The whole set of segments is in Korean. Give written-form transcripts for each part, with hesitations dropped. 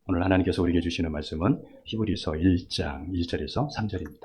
오늘 하나님께서 우리에게 주시는 말씀은 히브리서 1장 1절에서 3절입니다.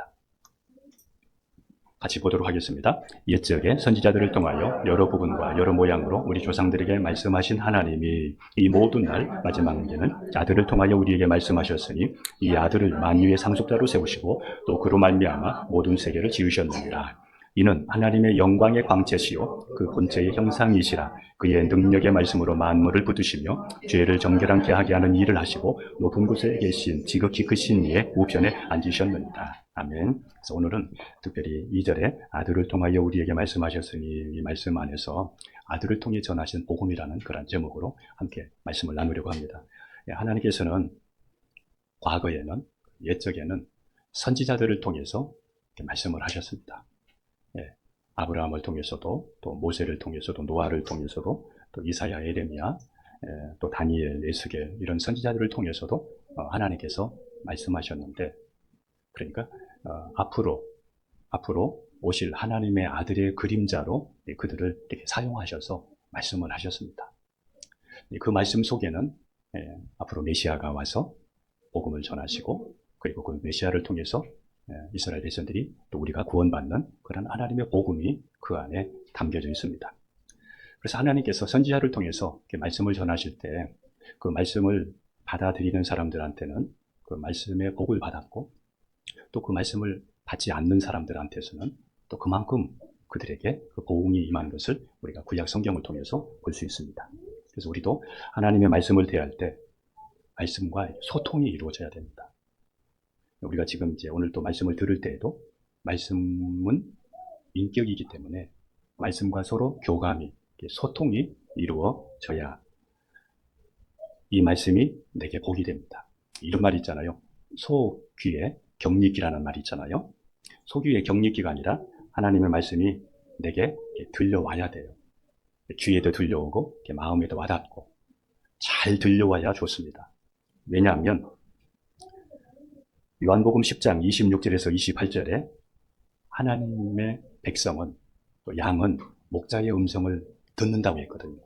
같이 보도록 하겠습니다. 옛적에 선지자들을 통하여 여러 부분과 여러 모양으로 우리 조상들에게 말씀하신 하나님이 이 모든 날 마지막에는 아들을 통하여 우리에게 말씀하셨으니 이 아들을 만유의 상속자로 세우시고 또 그로 말미암아 모든 세계를 지으셨느니라. 이는 하나님의 영광의 광채시요 그 본체의 형상이시라. 그의 능력의 말씀으로 만물을 붙드시며 죄를 정결하게 하게 하는 일을 하시고 높은 곳에 계신 지극히 크신 이의 우편에 앉으셨느니라. 아멘. 그래서 오늘은 특별히 2절에 아들을 통하여 우리에게 말씀하셨으니 이 말씀 안에서 아들을 통해 전하신 복음이라는 그런 제목으로 함께 말씀을 나누려고 합니다. 하나님께서는 과거에는 옛적에는 선지자들을 통해서 말씀을 하셨습니다. 아브라함을 통해서도 또 모세를 통해서도 노아를 통해서도 또 이사야, 에레미야, 또 다니엘, 에스겔 이런 선지자들을 통해서도 하나님께서 말씀하셨는데, 그러니까 앞으로 오실 하나님의 아들의 그림자로 그들을 이렇게 사용하셔서 말씀을 하셨습니다. 그 말씀 속에는 앞으로 메시아가 와서 복음을 전하시고, 그리고 그 메시아를 통해서 이스라엘 백성들이 또 우리가 구원받는 그런 하나님의 복음이 그 안에 담겨져 있습니다. 그래서 하나님께서 선지자를 통해서 이렇게 말씀을 전하실 때 그 말씀을 받아들이는 사람들한테는 그 말씀의 복을 받았고, 또 그 말씀을 받지 않는 사람들한테서는 또 그만큼 그들에게 그 복음이 임한 것을 우리가 구약 성경을 통해서 볼 수 있습니다. 그래서 우리도 하나님의 말씀을 대할 때 말씀과 소통이 이루어져야 됩니다. 우리가 지금 이제 오늘 또 말씀을 들을 때에도 말씀은 인격이기 때문에 말씀과 서로 교감이, 소통이 이루어져야 이 말씀이 내게 복이 됩니다. 이런 말이 있잖아요. 소귀에 격리기라는 말이 있잖아요. 소귀에 격리기가 아니라 하나님의 말씀이 내게 들려와야 돼요. 귀에도 들려오고 마음에도 와닿고 잘 들려와야 좋습니다. 왜냐하면 요한복음 10장 26절에서 28절에 하나님의 백성은, 또 양은 목자의 음성을 듣는다고 했거든요.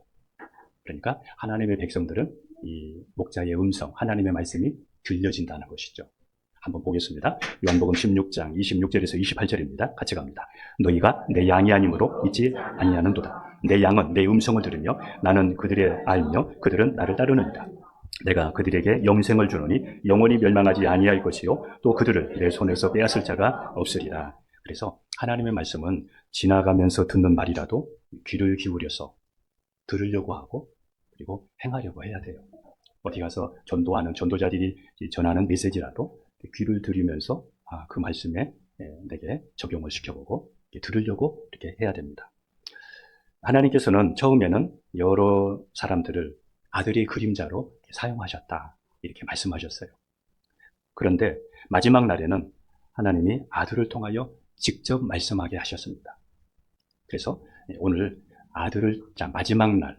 그러니까 하나님의 백성들은 이 목자의 음성, 하나님의 말씀이 들려진다는 것이죠. 한번 보겠습니다. 요한복음 16장 26절에서 28절입니다. 같이 갑니다. 너희가 내 양이 아니므로 믿지 아니하는도다. 내 양은 내 음성을 들으며 나는 그들의 알며 그들은 나를 따르느니라. 내가 그들에게 영생을 주노니 영원히 멸망하지 아니할 것이요 또 그들을 내 손에서 빼앗을 자가 없으리라. 그래서 하나님의 말씀은 지나가면서 듣는 말이라도 귀를 기울여서 들으려고 하고, 그리고 행하려고 해야 돼요. 어디 가서 전도하는 전도자들이 전하는 메시지라도 귀를 들이면서 그 말씀에 내게 적용을 시켜보고 들으려고 이렇게 해야 됩니다. 하나님께서는 처음에는 여러 사람들을 아들의 그림자로 사용하셨다, 이렇게 말씀하셨어요. 그런데 마지막 날에는 하나님이 아들을 통하여 직접 말씀하게 하셨습니다. 그래서 오늘 아들을, 마지막 날,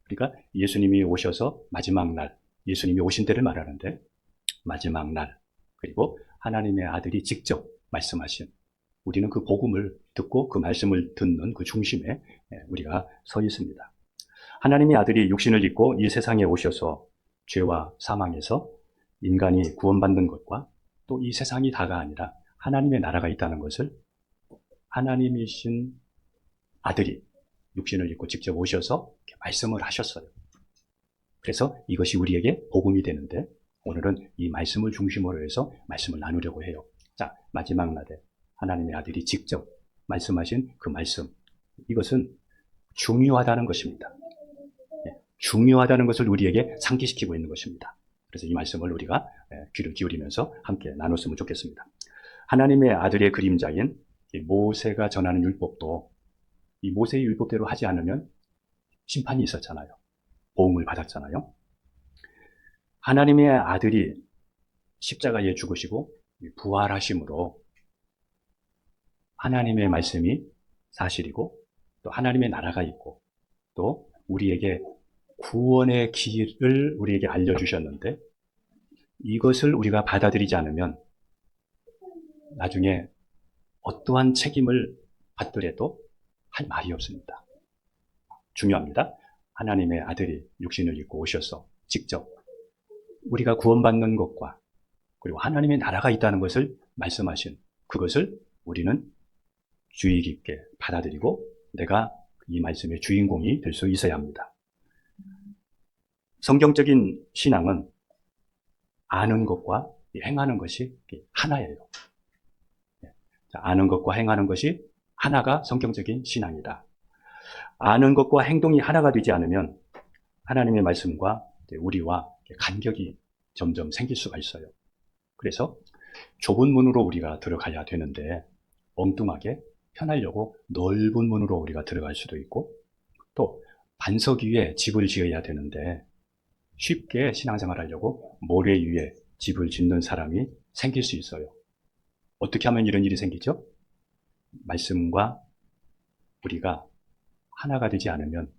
그러니까 예수님이 오셔서 마지막 날, 예수님이 오신 때를 말하는데 마지막 날, 그리고 하나님의 아들이 직접 말씀하신, 우리는 그 복음을 듣고 그 말씀을 듣는 그 중심에 우리가 서 있습니다. 하나님의 아들이 육신을 입고 이 세상에 오셔서 죄와 사망에서 인간이 구원받는 것과 또 이 세상이 다가 아니라 하나님의 나라가 있다는 것을 하나님이신 아들이 육신을 입고 직접 오셔서 말씀을 하셨어요. 그래서 이것이 우리에게 복음이 되는데, 오늘은 이 말씀을 중심으로 해서 말씀을 나누려고 해요. 자, 마지막 날에 하나님의 아들이 직접 말씀하신 그 말씀, 이것은 중요하다는 것입니다. 중요하다는 것을 우리에게 상기시키고 있는 것입니다. 그래서 이 말씀을 우리가 귀를 기울이면서 함께 나눴으면 좋겠습니다. 하나님의 아들의 그림자인 모세가 전하는 율법도 이 모세의 율법대로 하지 않으면 심판이 있었잖아요. 보응을 받았잖아요. 하나님의 아들이 십자가에 죽으시고 부활하심으로 하나님의 말씀이 사실이고, 또 하나님의 나라가 있고, 또 우리에게 구원의 길을 우리에게 알려주셨는데, 이것을 우리가 받아들이지 않으면 나중에 어떠한 책임을 받더라도 할 말이 없습니다. 중요합니다. 하나님의 아들이 육신을 입고 오셔서 직접 우리가 구원받는 것과 그리고 하나님의 나라가 있다는 것을 말씀하신 그것을 우리는 주의 깊게 받아들이고 내가 이 말씀의 주인공이 될 수 있어야 합니다. 성경적인 신앙은 아는 것과 행하는 것이 하나예요. 아는 것과 행하는 것이 하나가 성경적인 신앙이다. 아는 것과 행동이 하나가 되지 않으면 하나님의 말씀과 우리와 간격이 점점 생길 수가 있어요. 그래서 좁은 문으로 우리가 들어가야 되는데 엉뚱하게 편하려고 넓은 문으로 우리가 들어갈 수도 있고, 또 반석 위에 집을 지어야 되는데 쉽게 신앙생활 하려고 모래 위에 집을 짓는 사람이 생길 수 있어요. 어떻게 하면 이런 일이 생기죠? 말씀과 우리가 하나가 되지 않으면,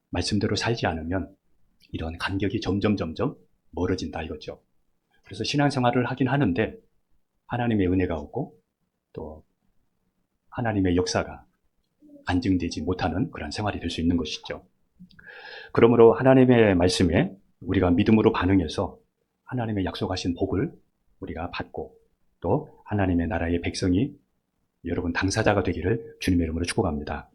말씀대로 살지 않으면 이런 간격이 점점 멀어진다 이거죠. 그래서 신앙생활을 하긴 하는데 하나님의 은혜가 없고 또 하나님의 역사가 안증되지 못하는 그런 생활이 될 수 있는 것이죠. 그러므로 하나님의 말씀에 우리가 믿음으로 반응해서 하나님의 약속하신 복을 우리가 받고 또 하나님의 나라의 백성이 여러분 당사자가 되기를 주님의 이름으로 축복합니다.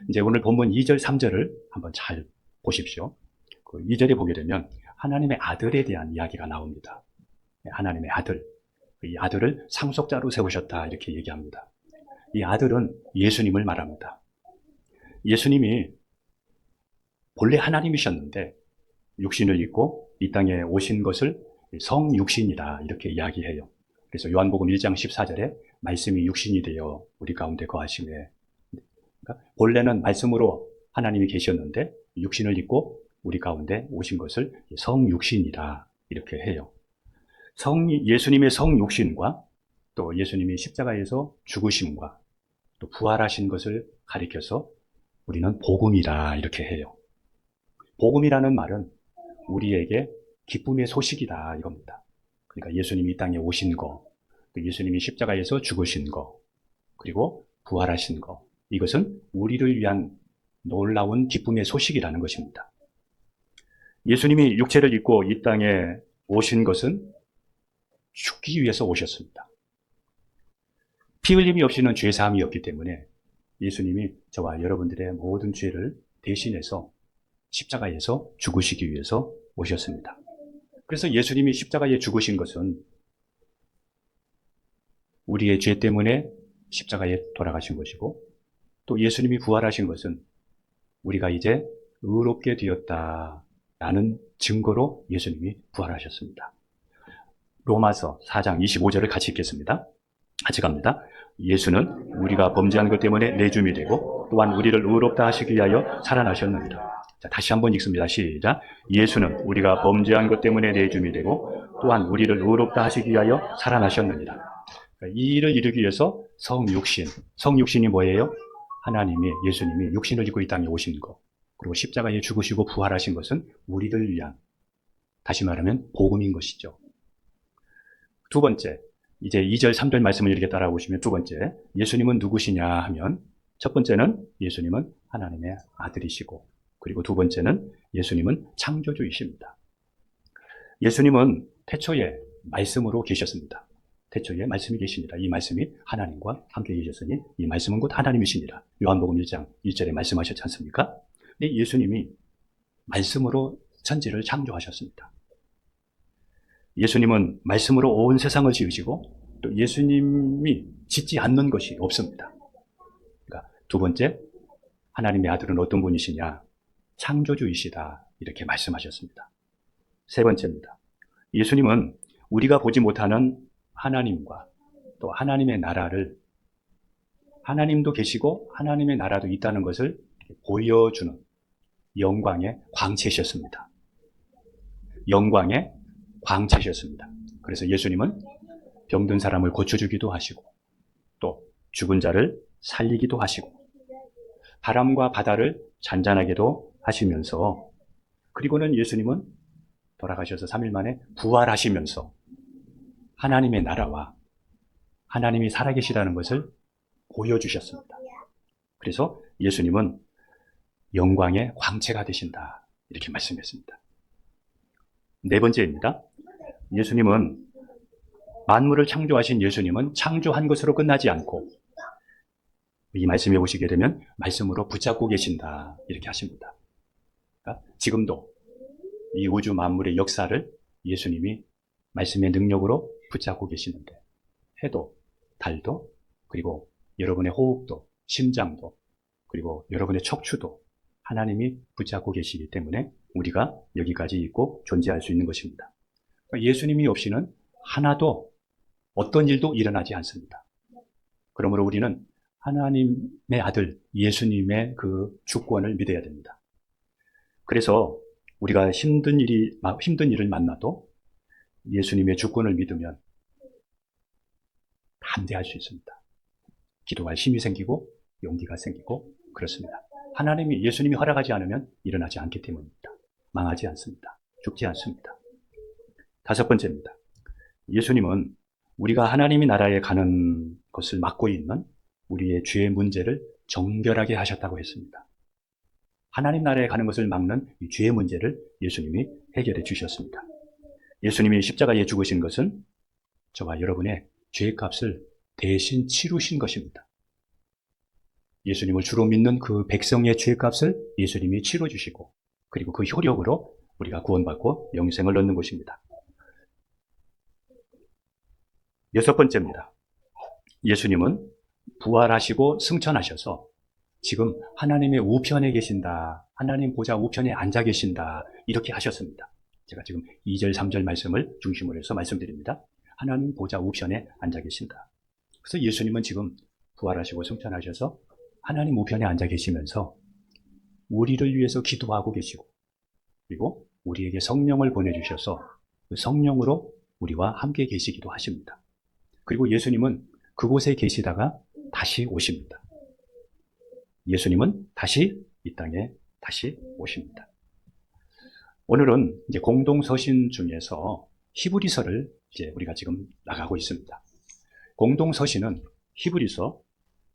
이제 오늘 본문 2절, 3절을 한번 잘 보십시오. 그 2절에 보게 되면 하나님의 아들에 대한 이야기가 나옵니다. 하나님의 아들, 이 아들을 상속자로 세우셨다 이렇게 얘기합니다. 이 아들은 예수님을 말합니다. 예수님이 본래 하나님이셨는데 육신을 입고 이 땅에 오신 것을 성육신이다 이렇게 이야기해요. 그래서 요한복음 1장 14절에 말씀이 육신이 되어 우리 가운데 거하시매, 그러니까 본래는 말씀으로 하나님이 계셨는데 육신을 입고 우리 가운데 오신 것을 성육신이다 이렇게 해요. 예수님의 성육신과 또 예수님이 십자가에서 죽으심과 또 부활하신 것을 가리켜서 우리는 복음이다 이렇게 해요. 복음이라는 말은 우리에게 기쁨의 소식이다 이겁니다. 그러니까 예수님이 이 땅에 오신 거, 또 예수님이 십자가에서 죽으신 거, 그리고 부활하신 거, 이것은 우리를 위한 놀라운 기쁨의 소식이라는 것입니다. 예수님이 육체를 입고 이 땅에 오신 것은 죽기 위해서 오셨습니다. 피 흘림이 없이는 죄사함이 없기 때문에 예수님이 저와 여러분들의 모든 죄를 대신해서 십자가에서 죽으시기 위해서 오셨습니다. 그래서 예수님이 십자가에 죽으신 것은 우리의 죄 때문에 십자가에 돌아가신 것이고, 또 예수님이 부활하신 것은 우리가 이제 의롭게 되었다라는 증거로 예수님이 부활하셨습니다. 로마서 4장 25절을 같이 읽겠습니다. 같이 갑니다. 예수는 우리가 범죄한 것 때문에 내줌이 되고 또한 우리를 의롭다 하시기 위하여 살아나셨느니라. 자, 다시 한번 읽습니다. 시작. 예수는 우리가 범죄한 것 때문에 내줌이 되고 또한 우리를 의롭다 하시기 위하여 살아나셨느니라. 이 일을 이루기 위해서 성육신이 뭐예요? 하나님이, 예수님이 육신을 입고 이 땅에 오신 것, 그리고 십자가에 죽으시고 부활하신 것은 우리를 위한, 다시 말하면 복음인 것이죠. 두 번째, 이제 2절, 3절 말씀을 이렇게 따라오시면 두 번째, 예수님은 누구시냐 하면 첫 번째는 예수님은 하나님의 아들이시고, 그리고 두 번째는 예수님은 창조주이십니다. 예수님은 태초에 말씀으로 계셨습니다. 태초에 말씀이 계십니다. 이 말씀이 하나님과 함께 계셨으니 이 말씀은 곧 하나님이시니라. 요한복음 1장 1절에 말씀하셨지 않습니까? 근데 예수님이 말씀으로 천지를 창조하셨습니다. 예수님은 말씀으로 온 세상을 지으시고 또 예수님이 짓지 않는 것이 없습니다. 그러니까 두 번째, 하나님의 아들은 어떤 분이시냐? 창조주이시다 이렇게 말씀하셨습니다. 세 번째입니다. 예수님은 우리가 보지 못하는 하나님과 또 하나님의 나라를, 하나님도 계시고 하나님의 나라도 있다는 것을 보여주는 영광의 광채셨습니다. 영광의 광채셨습니다. 그래서 예수님은 병든 사람을 고쳐주기도 하시고 또 죽은 자를 살리기도 하시고 바람과 바다를 잔잔하게도 하시면서, 그리고는 예수님은 돌아가셔서 3일 만에 부활하시면서 하나님의 나라와 하나님이 살아계시다는 것을 보여주셨습니다. 그래서 예수님은 영광의 광채가 되신다 이렇게 말씀했습니다. 네 번째입니다. 예수님은 만물을 창조하신 예수님은 창조한 것으로 끝나지 않고 이 말씀에 보시게 되면 말씀으로 붙잡고 계신다 이렇게 하십니다. 그러니까 지금도 이 우주 만물의 역사를 예수님이 말씀의 능력으로 붙잡고 계시는데 해도 달도 그리고 여러분의 호흡도 심장도 그리고 여러분의 척추도 하나님이 붙잡고 계시기 때문에 우리가 여기까지 있고 존재할 수 있는 것입니다. 그러니까 예수님이 없이는 하나도 어떤 일도 일어나지 않습니다. 그러므로 우리는 하나님의 아들 예수님의 그 주권을 믿어야 됩니다. 그래서 우리가 힘든 일을 만나도 예수님의 주권을 믿으면 담대할 수 있습니다. 기도할 힘이 생기고 용기가 생기고 그렇습니다. 예수님이 허락하지 않으면 일어나지 않기 때문입니다. 망하지 않습니다. 죽지 않습니다. 5번째입니다. 예수님은 우리가 하나님의 나라에 가는 것을 막고 있는 우리의 죄의 문제를 정결하게 하셨다고 했습니다. 하나님 나라에 가는 것을 막는 이 죄의 문제를 예수님이 해결해 주셨습니다. 예수님이 십자가에 죽으신 것은 저와 여러분의 죄값을 대신 치루신 것입니다. 예수님을 주로 믿는 그 백성의 죄값을 예수님이 치러주시고 그리고 그 효력으로 우리가 구원받고 영생을 얻는 것입니다. 6번째입니다. 예수님은 부활하시고 승천하셔서 지금 하나님의 우편에 계신다. 하나님 보좌 우편에 앉아 계신다. 이렇게 하셨습니다. 제가 지금 2절, 3절 말씀을 중심으로 해서 말씀드립니다. 하나님 보좌 우편에 앉아 계신다. 그래서 예수님은 지금 부활하시고 승천하셔서 하나님 우편에 앉아 계시면서 우리를 위해서 기도하고 계시고 그리고 우리에게 성령을 보내주셔서 그 성령으로 우리와 함께 계시기도 하십니다. 그리고 예수님은 그곳에 계시다가 다시 오십니다. 예수님은 다시 이 땅에 다시 오십니다. 오늘은 이제 공동서신 중에서 히브리서를 이제 우리가 지금 나가고 있습니다. 공동서신은 히브리서,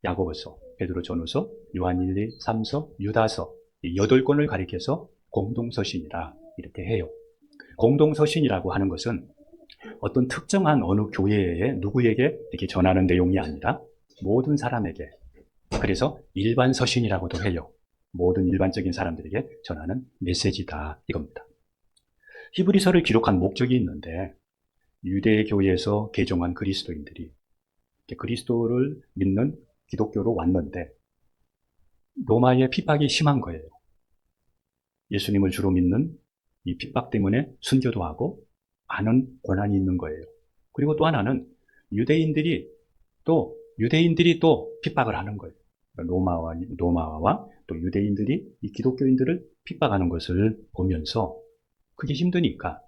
야고보서, 베드로전후서, 요한일리, 3서, 유다서 이 8권을 가리켜서 공동서신이라 이렇게 해요. 공동서신이라고 하는 것은 어떤 특정한 어느 교회에 누구에게 이렇게 전하는 내용이 아니라 모든 사람에게, 그래서 일반 서신이라고도 해요. 모든 일반적인 사람들에게 전하는 메시지다 이겁니다. 히브리서를 기록한 목적이 있는데 유대 교회에서 개종한 그리스도인들이 그리스도를 믿는 기독교로 왔는데 로마의 핍박이 심한 거예요. 예수님을 주로 믿는 이 핍박 때문에 순교도 하고 많은 고난이 있는 거예요. 그리고 또 하나는 유대인들이 또 핍박을 하는 거예요. 로마와 또 유대인들이 이 기독교인들을 핍박하는 것을 보면서 그게 힘드니까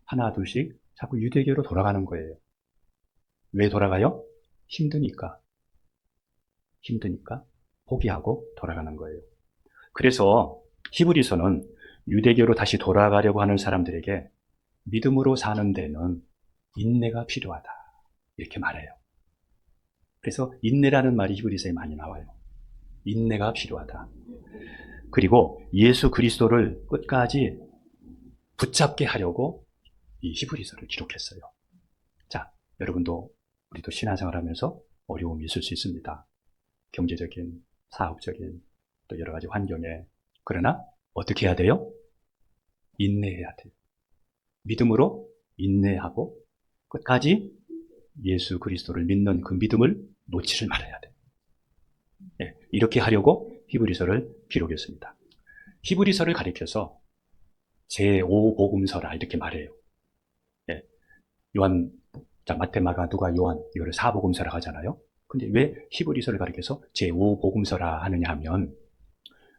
하나 둘씩 자꾸 유대교로 돌아가는 거예요. 왜 돌아가요? 힘드니까 포기하고 돌아가는 거예요. 그래서 히브리서는 유대교로 다시 돌아가려고 하는 사람들에게 믿음으로 사는 데는 인내가 필요하다 이렇게 말해요. 그래서 인내라는 말이 히브리서에 많이 나와요. 인내가 필요하다. 그리고 예수 그리스도를 끝까지 붙잡게 하려고 이 히브리서를 기록했어요. 자, 여러분도 우리도 신앙생활 하면서 어려움이 있을 수 있습니다. 경제적인, 사업적인, 또 여러 가지 환경에. 그러나 어떻게 해야 돼요? 인내해야 돼요. 믿음으로 인내하고 끝까지 예수 그리스도를 믿는 그 믿음을 놓지를 말아야 돼요. 네, 이렇게 하려고 히브리서를 기록했습니다. 히브리서를 가리켜서 제5복음서라 이렇게 말해요. 네, 마태, 마가, 누가, 요한 이거를 4복음서라 하잖아요. 근데 왜 히브리서를 가리켜서 제5복음서라 하느냐 하면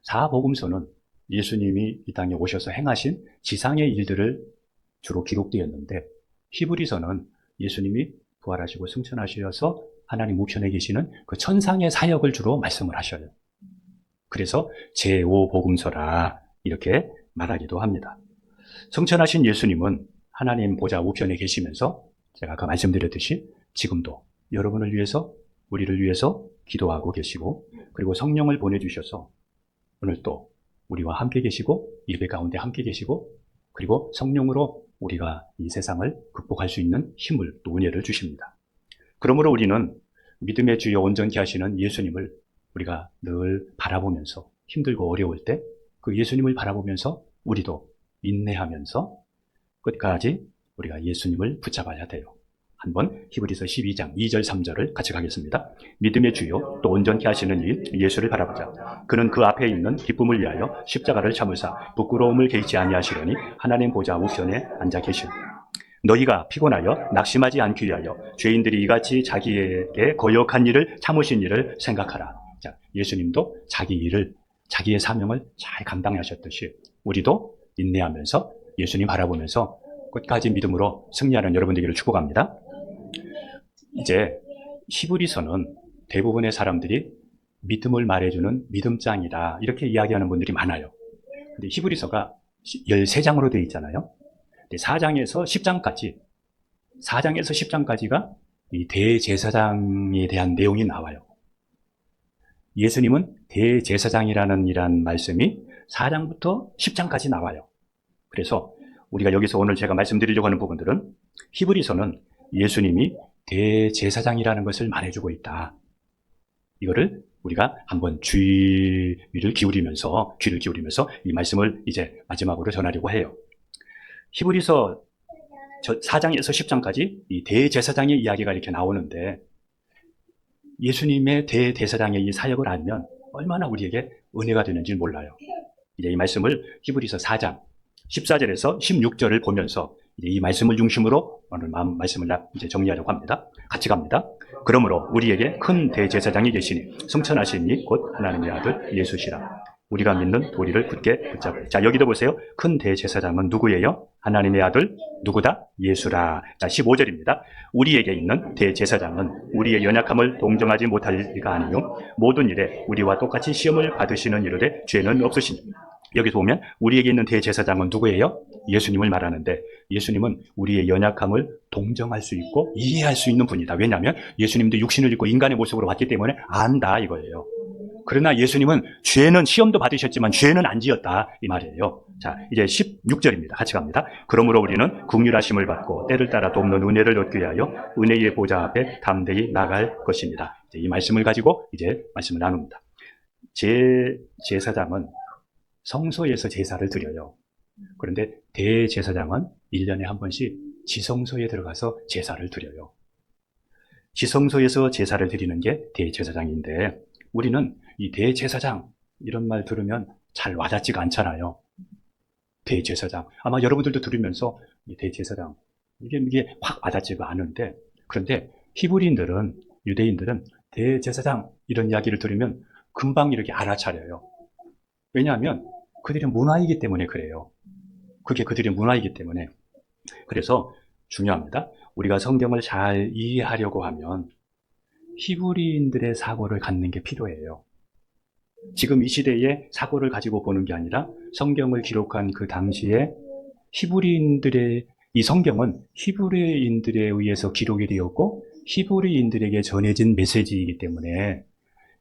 4복음서는 예수님이 이 땅에 오셔서 행하신 지상의 일들을 주로 기록되었는데 히브리서는 예수님이 부활하시고 승천하셔서 하나님 우편에 계시는 그 천상의 사역을 주로 말씀을 하셔요. 그래서 제5복음서라 이렇게 말하기도 합니다. 승천하신 예수님은 하나님 보좌 우편에 계시면서 제가 아까 말씀드렸듯이 지금도 여러분을 위해서 우리를 위해서 기도하고 계시고 그리고 성령을 보내주셔서 오늘 또 우리와 함께 계시고 예배 가운데 함께 계시고 그리고 성령으로 우리가 이 세상을 극복할 수 있는 힘을 또 은혜를 주십니다. 그러므로 우리는 믿음의 주여 온전케 하시는 예수님을 우리가 늘 바라보면서 힘들고 어려울 때 그 예수님을 바라보면서 우리도 인내하면서 끝까지 우리가 예수님을 붙잡아야 돼요. 한번 히브리서 12장 2절 3절을 같이 가겠습니다. 믿음의 주요 또 온전케 하시는 이 예수를 바라보자. 그는 그 앞에 있는 기쁨을 위하여 십자가를 참으사 부끄러움을 개의치 아니하시려니 하나님 보좌 우편에 앉아 계시니 너희가 피곤하여 낙심하지 않기 위하여 죄인들이 이같이 자기에게 거역한 일을 참으신 일을 생각하라. 자, 예수님도 자기 일을 자기의 사명을 잘 감당하셨듯이 우리도 인내하면서 예수님 바라보면서 끝까지 믿음으로 승리하는 여러분 되기를 축복합니다. 이제 히브리서는 대부분의 사람들이 믿음을 말해주는 믿음장이다 이렇게 이야기하는 분들이 많아요. 근데 히브리서가 13장으로 되어 있잖아요. 4장에서 10장까지가 이 대제사장에 대한 내용이 나와요. 예수님은 대제사장이라는 말씀이 4장부터 10장까지 나와요. 그래서 우리가 여기서 오늘 제가 말씀드리려고 하는 부분들은 히브리서는 예수님이 대제사장이라는 것을 말해주고 있다. 이거를 우리가 한번 귀를 기울이면서 이 말씀을 이제 마지막으로 전하려고 해요. 히브리서 4장에서 10장까지 이 대제사장의 이야기가 이렇게 나오는데 예수님의 대제사장의 이 사역을 알면 얼마나 우리에게 은혜가 되는지 몰라요. 이제 이 말씀을 히브리서 4장 14절에서 16절을 보면서 이제 이 말씀을 중심으로 오늘 말씀을 이제 정리하려고 합니다. 같이 갑니다. 그러므로 우리에게 큰 대제사장이 계시니 승천하신 이 곧 하나님의 아들 예수시라. 우리가 믿는 도리를 굳게 붙잡을. 자, 여기도 보세요. 큰 대제사장은 누구예요? 하나님의 아들 누구다? 예수라. 자, 15절입니다. 우리에게 있는 대제사장은 우리의 연약함을 동정하지 못할 리가 아니요 모든 일에 우리와 똑같이 시험을 받으시는 이르되 죄는 없으시니. 여기서 보면 우리에게 있는 대제사장은 누구예요? 예수님을 말하는데 예수님은 우리의 연약함을 동정할 수 있고 이해할 수 있는 분이다. 왜냐하면 예수님도 육신을 입고 인간의 모습으로 왔기 때문에 안다 이거예요. 그러나 예수님은 죄는 시험도 받으셨지만 죄는 안 지었다 이 말이에요. 자, 이제 16절입니다. 같이 갑니다. 그러므로 우리는 긍휼하심을 받고 때를 따라 돕는 은혜를 얻기 위하여 은혜의 보좌 앞에 담대히 나갈 것입니다. 이 말씀을 가지고 이제 말씀을 나눕니다. 제사장은 성소에서 제사를 드려요. 그런데 대제사장은 1년에 한 번씩 지성소에 들어가서 제사를 드려요. 지성소에서 제사를 드리는 게 대제사장인데 우리는 이 대제사장 이런 말 들으면 잘 와닿지가 않잖아요. 대제사장. 아마 여러분들도 들으면서 이 대제사장 이게 확 와닿지가 않은데 그런데 히브리인들은 유대인들은 대제사장 이런 이야기를 들으면 금방 이렇게 알아차려요. 왜냐하면 그들의 문화이기 때문에 그래요. 그게 그들의 문화이기 때문에. 그래서 중요합니다. 우리가 성경을 잘 이해하려고 하면 히브리인들의 사고를 갖는 게 필요해요. 지금 이 시대의 사고를 가지고 보는 게 아니라 성경을 기록한 그 당시에 히브리인들의 이 성경은 히브리인들에 의해서 기록이 되었고 히브리인들에게 전해진 메시지이기 때문에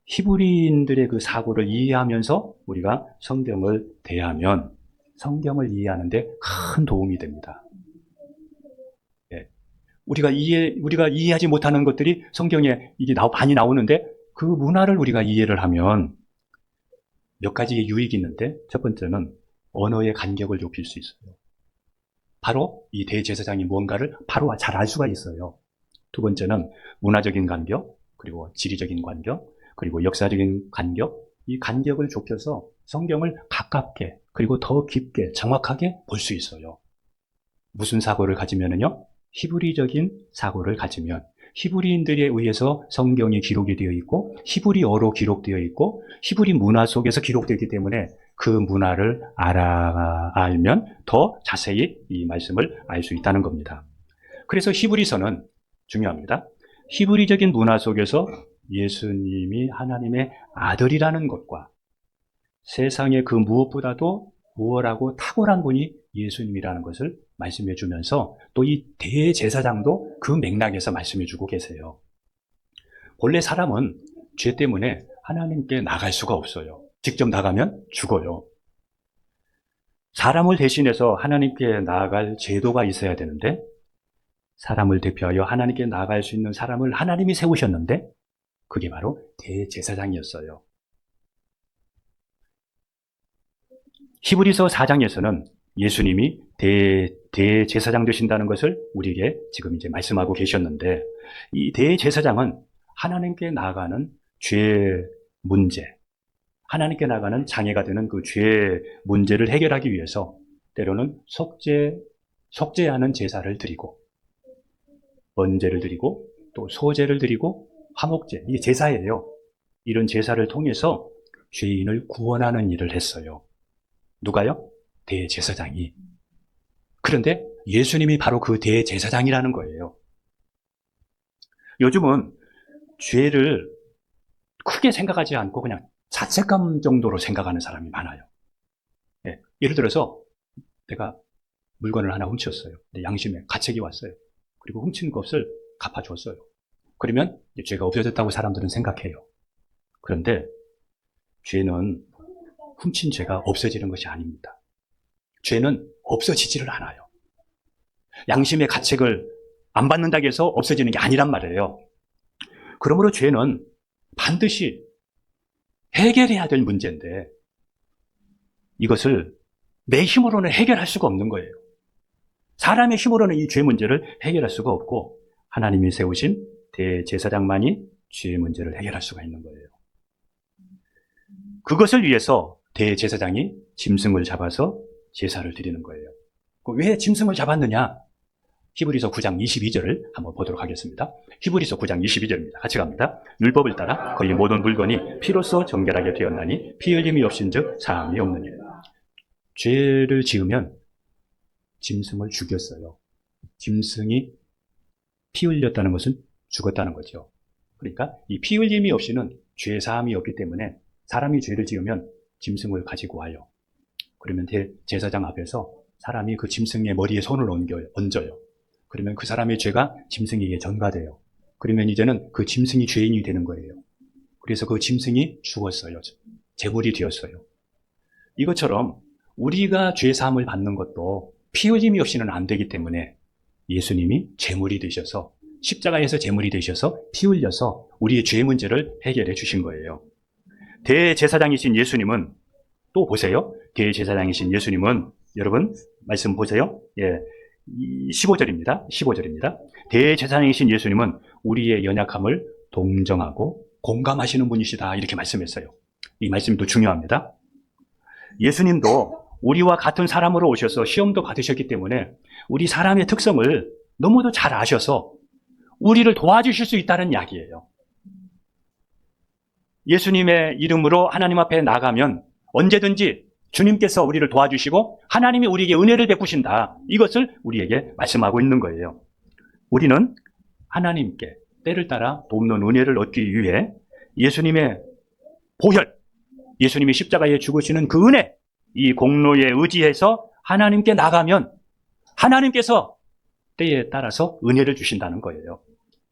히브리인들의 그 사고를 이해하면서 우리가 성경을 대하면 성경을 이해하는데 큰 도움이 됩니다. 우리가 이해하지 못하는 것들이 성경에 이게 많이 나오는데 그 문화를 우리가 이해를 하면 몇 가지의 유익이 있는데 첫 번째는 언어의 간격을 좁힐 수 있어요. 바로 이 대제사장이 뭔가를 바로 잘 알 수가 있어요. 두 번째는 문화적인 간격, 그리고 지리적인 간격, 그리고 역사적인 간격, 이 간격을 좁혀서 성경을 가깝게 그리고 더 깊게 정확하게 볼 수 있어요. 무슨 사고를 가지면은요? 히브리적인 사고를 가지면 히브리인들에 의해서 성경이 기록이 되어 있고 히브리어로 기록되어 있고 히브리 문화 속에서 기록되기 때문에 그 문화를 알면 더 자세히 이 말씀을 알 수 있다는 겁니다. 그래서 히브리서는 중요합니다. 히브리적인 문화 속에서 예수님이 하나님의 아들이라는 것과 세상의 그 무엇보다도 우월하고 탁월한 분이 예수님이라는 것을 말씀해 주면서 또 이 대제사장도 그 맥락에서 말씀해 주고 계세요. 본래 사람은 죄 때문에 하나님께 나갈 수가 없어요. 직접 나가면 죽어요. 사람을 대신해서 하나님께 나아갈 제도가 있어야 되는데, 사람을 대표하여 하나님께 나아갈 수 있는 사람을 하나님이 세우셨는데, 그게 바로 대제사장이었어요. 히브리서 4장에서는 예수님이 대제사장 되신다는 것을 우리에게 지금 이제 말씀하고 계셨는데, 이 대제사장은 하나님께 나아가는 죄 문제, 하나님께 나아가는 장애가 되는 그 죄 문제를 해결하기 위해서 때로는 속죄하는 제사를 드리고, 번제를 드리고, 또 소제를 드리고, 화목제, 이게 제사예요. 이런 제사를 통해서 죄인을 구원하는 일을 했어요. 누가요? 대제사장이. 그런데 예수님이 바로 그 대제사장이라는 거예요. 요즘은 죄를 크게 생각하지 않고 그냥 자책감 정도로 생각하는 사람이 많아요. 예, 예를 들어서 내가 물건을 하나 훔쳤어요. 내 양심에 가책이 왔어요. 그리고 훔친 것을 갚아줬어요. 그러면 이제 죄가 없어졌다고 사람들은 생각해요. 그런데 죄는 훔친 죄가 없어지는 것이 아닙니다. 죄는 없어지지를 않아요. 양심의 가책을 안 받는다고 해서 없어지는 게 아니란 말이에요. 그러므로 죄는 반드시 해결해야 될 문제인데, 이것을 내 힘으로는 해결할 수가 없는 거예요. 사람의 힘으로는 이 죄 문제를 해결할 수가 없고, 하나님이 세우신 대제사장만이 죄 문제를 해결할 수가 있는 거예요. 그것을 위해서 대제사장이 짐승을 잡아서 제사를 드리는 거예요. 왜 짐승을 잡았느냐? 히브리서 9장 22절을 한번 보도록 하겠습니다. 히브리서 9장 22절입니다. 같이 갑니다. 율법을 따라 거의 모든 물건이 피로써 정결하게 되었나니 피 흘림이 없은즉 사함이 없느니라. 죄를 지으면 짐승을 죽였어요. 짐승이 피 흘렸다는 것은 죽었다는 거죠. 그러니까 이 피 흘림이 없이는 죄 사함이 없기 때문에 사람이 죄를 지으면 짐승을 가지고 와요. 그러면 제사장 앞에서 사람이 그 짐승의 머리에 손을 얹어요. 그러면 그 사람의 죄가 짐승에게 전가돼요. 그러면 이제는 그 짐승이 죄인이 되는 거예요. 그래서 그 짐승이 죽었어요. 제물이 되었어요. 이것처럼 우리가 죄 사함을 받는 것도 피 흘림이 없이는 안 되기 때문에 예수님이 제물이 되셔서, 십자가에서 제물이 되셔서 피 흘려서 우리의 죄 문제를 해결해 주신 거예요. 대제사장이신 예수님은, 또 보세요. 대제사장이신 예수님은, 여러분 말씀 보세요. 예, 15절입니다. 15절입니다. 대제사장이신 예수님은 우리의 연약함을 동정하고 공감하시는 분이시다, 이렇게 말씀했어요. 이 말씀도 중요합니다. 예수님도 우리와 같은 사람으로 오셔서 시험도 받으셨기 때문에 우리 사람의 특성을 너무도 잘 아셔서 우리를 도와주실 수 있다는 이야기예요. 예수님의 이름으로 하나님 앞에 나가면 언제든지 주님께서 우리를 도와주시고 하나님이 우리에게 은혜를 베푸신다, 이것을 우리에게 말씀하고 있는 거예요. 우리는 하나님께 때를 따라 돕는 은혜를 얻기 위해 예수님의 보혈, 예수님이 십자가에 죽으시는 그 은혜, 이 공로에 의지해서 하나님께 나가면 하나님께서 때에 따라서 은혜를 주신다는 거예요.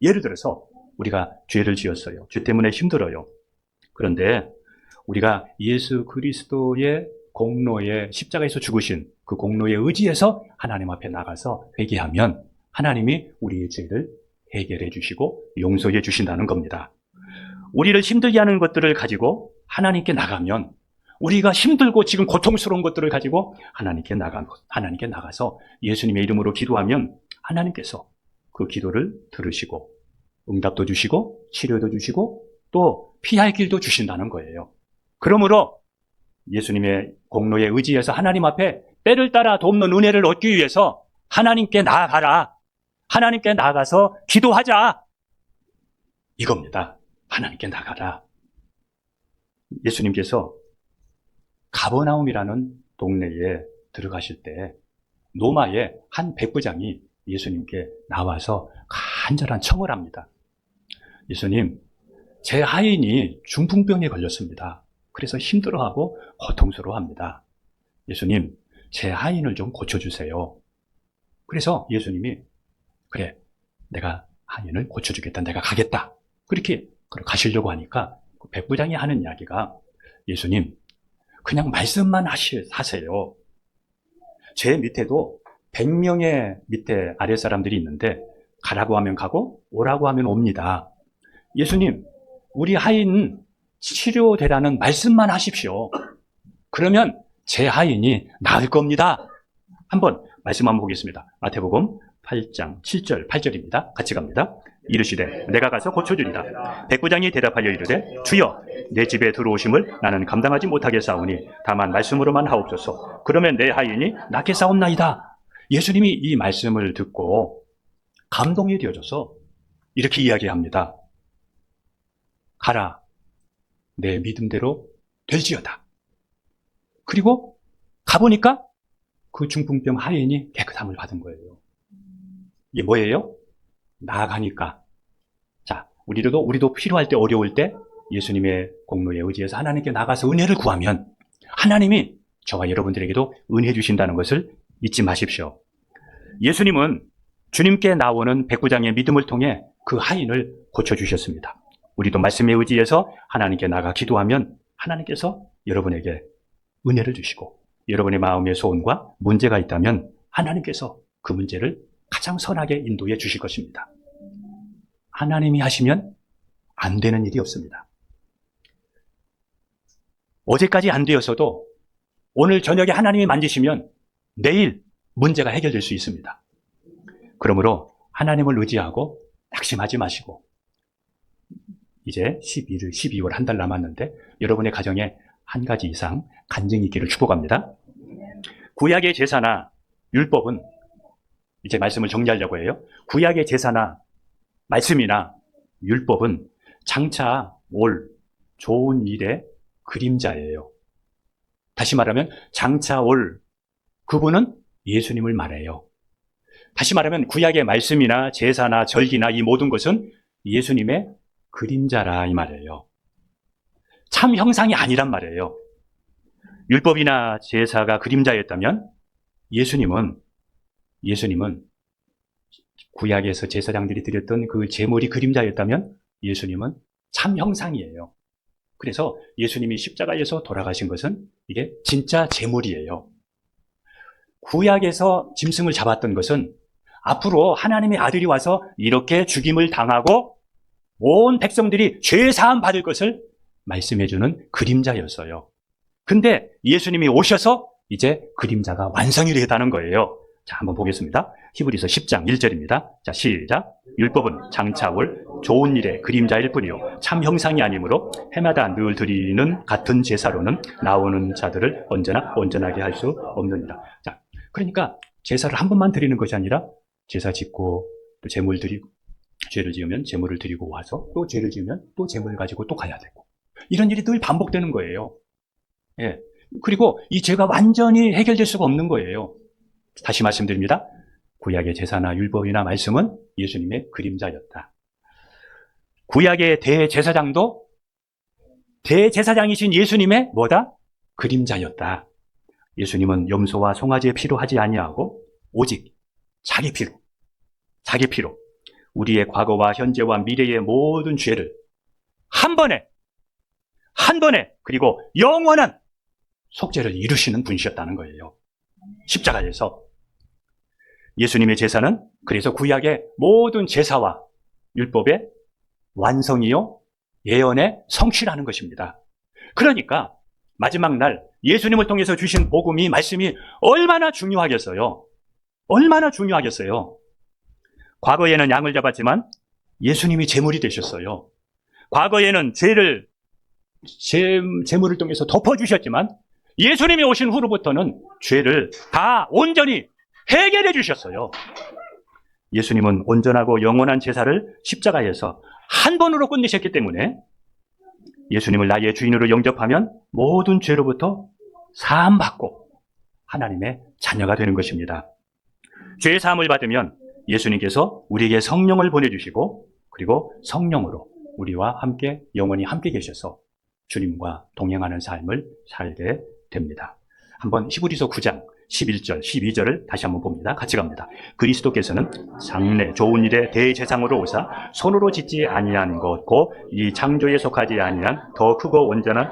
예를 들어서 우리가 죄를 지었어요. 죄 때문에 힘들어요. 그런데 우리가 예수 그리스도의 공로에, 십자가에서 죽으신 그 공로에 의지해서 하나님 앞에 나가서 회개하면 하나님이 우리의 죄를 해결해 주시고 용서해 주신다는 겁니다. 우리를 힘들게 하는 것들을 가지고 하나님께 나가면, 우리가 힘들고 지금 고통스러운 것들을 가지고 하나님께 나가서 예수님의 이름으로 기도하면 하나님께서 그 기도를 들으시고 응답도 주시고 치료도 주시고 또 피할 길도 주신다는 거예요. 그러므로 예수님의 공로에 의지해서 하나님 앞에 때를 따라 돕는 은혜를 얻기 위해서 하나님께 나아가라. 하나님께 나아가서 기도하자. 이겁니다. 하나님께 나가라. 예수님께서 가버나움이라는 동네에 들어가실 때 로마의 한 백부장이 예수님께 나와서 간절한 청을 합니다. 예수님, 제 하인이 중풍병에 걸렸습니다. 그래서 힘들어하고 고통스러워합니다. 예수님, 제 하인을 좀 고쳐주세요. 그래서 예수님이, 그래, 내가 하인을 고쳐주겠다, 내가 가겠다, 그렇게 가시려고 하니까 그 백부장이 하는 이야기가, 예수님, 그냥 말씀만 하세요. 제 밑에도 100명의 밑에 아랫사람들이 있는데 가라고 하면 가고 오라고 하면 옵니다. 예수님, 우리 하인 치료되라는 말씀만 하십시오. 그러면 제 하인이 나을 겁니다. 한번 말씀 한번 보겠습니다. 마태복음 8장 7절 8절입니다. 같이 갑니다. 이르시되 내가 가서 고쳐주리라. 백부장이 대답하여 이르되 주여 내 집에 들어오심을 나는 감당하지 못하겠사오니 다만 말씀으로만 하옵소서. 그러면 내 하인이 낫겠사옵나이다. 예수님이 이 말씀을 듣고 감동이 되어져서 이렇게 이야기합니다. 가라, 내 믿음대로 될지어다. 그리고 가보니까 그 중풍병 하인이 깨끗함을 받은 거예요. 이게 뭐예요? 나아가니까. 자, 우리도 필요할 때, 어려울 때 예수님의 공로에 의지해서 하나님께 나가서 은혜를 구하면 하나님이 저와 여러분들에게도 은혜 주신다는 것을 잊지 마십시오. 예수님은 주님께 나오는 백부장의 믿음을 통해 그 하인을 고쳐주셨습니다. 우리도 말씀에 의지해서 하나님께 나가 기도하면 하나님께서 여러분에게 은혜를 주시고, 여러분의 마음의 소원과 문제가 있다면 하나님께서 그 문제를 가장 선하게 인도해 주실 것입니다. 하나님이 하시면 안 되는 일이 없습니다. 어제까지 안 되었어도 오늘 저녁에 하나님이 만지시면 내일 문제가 해결될 수 있습니다. 그러므로 하나님을 의지하고 낙심하지 마시고, 이제 12월 한 달 남았는데 여러분의 가정에 한 가지 이상 간증이 있기를 축복합니다. 구약의 제사나 율법은, 이제 말씀을 정리하려고 해요. 구약의 제사나 말씀이나 율법은 장차 올 좋은 일의 그림자예요. 다시 말하면 장차 올 그분은 예수님을 말해요. 다시 말하면 구약의 말씀이나 제사나 절기나 이 모든 것은 예수님의 그림자라 이 말이에요. 참 형상이 아니란 말이에요. 율법이나 제사가 그림자였다면 예수님은 구약에서 제사장들이 드렸던 그 제물이 그림자였다면 예수님은 참 형상이에요. 그래서 예수님이 십자가에서 돌아가신 것은 이게 진짜 제물이에요. 구약에서 짐승을 잡았던 것은 앞으로 하나님의 아들이 와서 이렇게 죽임을 당하고 온 백성들이 죄 사함 받을 것을 말씀해주는 그림자였어요. 근데 예수님이 오셔서 이제 그림자가 완성이 되었다는 거예요. 자, 한번 보겠습니다. 히브리서 10장 1절입니다. 자, 시작. 율법은 장차 올 좋은 일의 그림자일 뿐이요 참 형상이 아니므로 해마다 늘 드리는 같은 제사로는 나오는 자들을 언제나 온전하게 할 수 없느니라. 자, 그러니까 제사를 한 번만 드리는 것이 아니라 제사 짓고 또 제물 드리고, 죄를 지으면 제물을 드리고 와서 또 죄를 지으면 또 제물 가지고 또 가야 되고, 이런 일이 늘 반복되는 거예요. 예. 그리고 이 죄가 완전히 해결될 수가 없는 거예요. 다시 말씀드립니다. 구약의 제사나 율법이나 말씀은 예수님의 그림자였다. 구약의 대제사장도 대제사장이신 예수님의 뭐다? 그림자였다. 예수님은 염소와 송아지의 피로 하지 아니하고 오직 자기 피로 우리의 과거와 현재와 미래의 모든 죄를 한 번에 그리고 영원한 속죄를 이루시는 분이셨다는 거예요. 십자가에서. 예수님의 제사는 그래서 구약의 모든 제사와 율법의 완성이요 예언의 성취라는 것입니다. 그러니까 마지막 날 예수님을 통해서 주신 복음이, 말씀이 얼마나 중요하겠어요. 얼마나 중요하겠어요. 과거에는 양을 잡았지만 예수님이 제물이 되셨어요. 과거에는 제물을 통해서 덮어주셨지만 예수님이 오신 후로부터는 죄를 다 온전히 해결해 주셨어요. 예수님은 온전하고 영원한 제사를 십자가에서 한 번으로 끝내셨기 때문에 예수님을 나의 주인으로 영접하면 모든 죄로부터 사함받고 하나님의 자녀가 되는 것입니다. 죄 사함을 받으면 예수님께서 우리에게 성령을 보내주시고, 그리고 성령으로 우리와 함께 영원히 함께 계셔서 주님과 동행하는 삶을 살게 됩니다. 한번 히브리서 9장 11절, 12절을 다시 한번 봅니다. 같이 갑니다. 그리스도께서는 장래 좋은 일에 대제사장으로 오사 손으로 짓지 아니한 것 곧 이 창조에 속하지 아니한 더 크고 온전한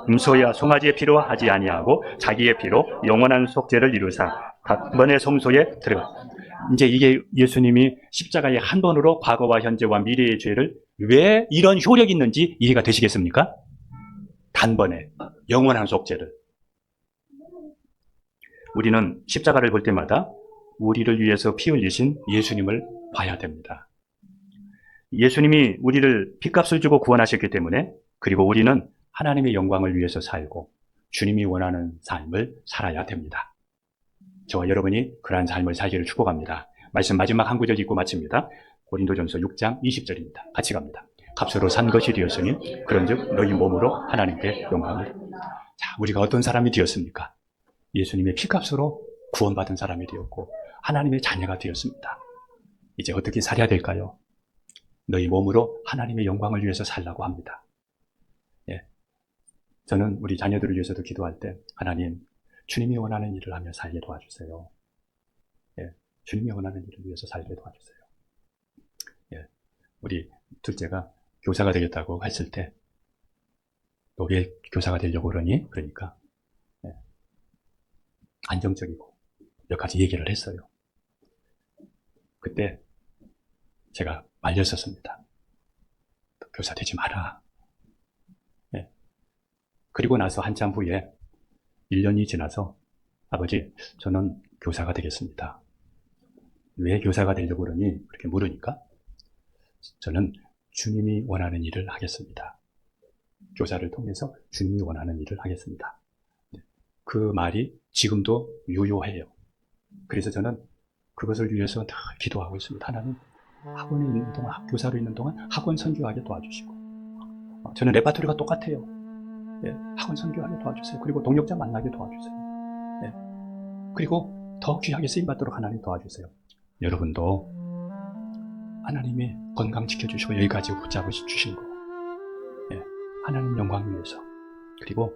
음소야 송아지의 피로 하지 아니하고 자기의 피로 영원한 속죄를 이루사 단번에 성소에 들어가. 이제 이게 예수님이 십자가에 한 번으로 과거와 현재와 미래의 죄를 왜 이런 효력이 있는지 이해가 되시겠습니까? 단번에 영원한 속죄를. 우리는 십자가를 볼 때마다 우리를 위해서 피 흘리신 예수님을 봐야 됩니다. 예수님이 우리를 핏값을 주고 구원하셨기 때문에, 그리고 우리는 하나님의 영광을 위해서 살고 주님이 원하는 삶을 살아야 됩니다. 저와 여러분이 그러한 삶을 살기를 축복합니다. 말씀 마지막 한 구절 읽고 마칩니다. 고린도전서 6장 20절입니다. 같이 갑니다. 값으로 산 것이 되었으니 그런즉 너희 몸으로 하나님께 영광을. 자, 우리가 어떤 사람이 되었습니까? 예수님의 피값으로 구원받은 사람이 되었고 하나님의 자녀가 되었습니다. 이제 어떻게 살아야 될까요? 너희 몸으로 하나님의 영광을 위해서 살라고 합니다. 예. 저는 우리 자녀들을 위해서도 기도할 때, 하나님, 주님이 원하는 일을 하며 살게 도와주세요. 예. 주님이 원하는 일을 위해서 살게 도와주세요. 예. 우리 둘째가 교사가 되겠다고 했을 때, 너 왜 교사가 되려고 그러니? 그러니까 예. 안정적이고 몇 가지 얘기를 했어요. 그때 제가 말렸었습니다. 교사 되지 마라. 예. 그리고 나서 한참 후에 1년이 지나서 아버지, 저는 교사가 되겠습니다. 왜 교사가 되려고 그러니? 그렇게 물으니까 저는 주님이 원하는 일을 하겠습니다. 교사를 통해서 주님이 원하는 일을 하겠습니다. 그 말이 지금도 유효해요. 그래서 저는 그것을 위해서 다 기도하고 있습니다. 하나님, 학원에 있는 동안, 교사로 있는 동안 학원 선교하게 도와주시고, 저는 레파토리가 똑같아요. 예, 학원 선교하게 도와주세요. 그리고 동역자 만나게 도와주세요. 예, 그리고 더 귀하게 쓰임받도록 하나님 도와주세요. 여러분도 하나님이 건강 지켜주시고 여기까지 붙잡아 주신 거, 예, 하나님 영광 위해서, 그리고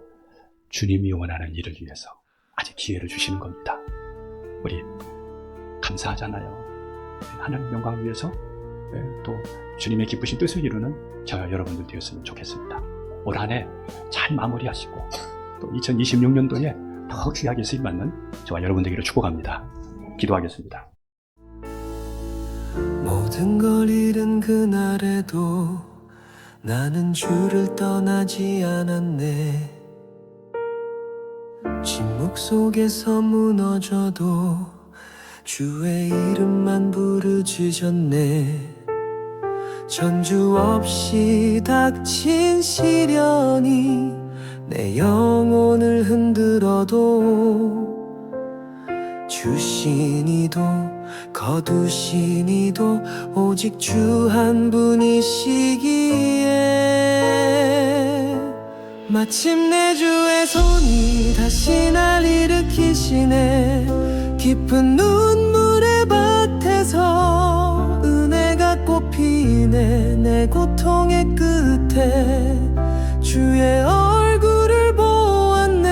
주님이 원하는 일을 위해서 아직 기회를 주시는 겁니다. 우리 감사하잖아요. 하나님 영광 위해서 또 주님의 기쁘신 뜻을 이루는 저와 여러분들 되었으면 좋겠습니다. 올 한 해 잘 마무리하시고 또 2026년도에 더 귀하게 쓰임받는 저와 여러분 되기를 축복합니다. 기도하겠습니다. 모든 걸 잃은 그날에도 나는 주를 떠나지 않았네. 침묵 속에서 무너져도 주의 이름만 부르짖었네. 전주 없이 닥친 시련이 내 영혼을 흔들어도 주신 이도 거두신 이도 오직 주 한 분이시기에 마침내 주의 손이 다시 날 일으키시네. 깊은 눈물의 밭에서 은혜가 꽃피네. 내 고통의 끝에 주의 얼굴을 보았네.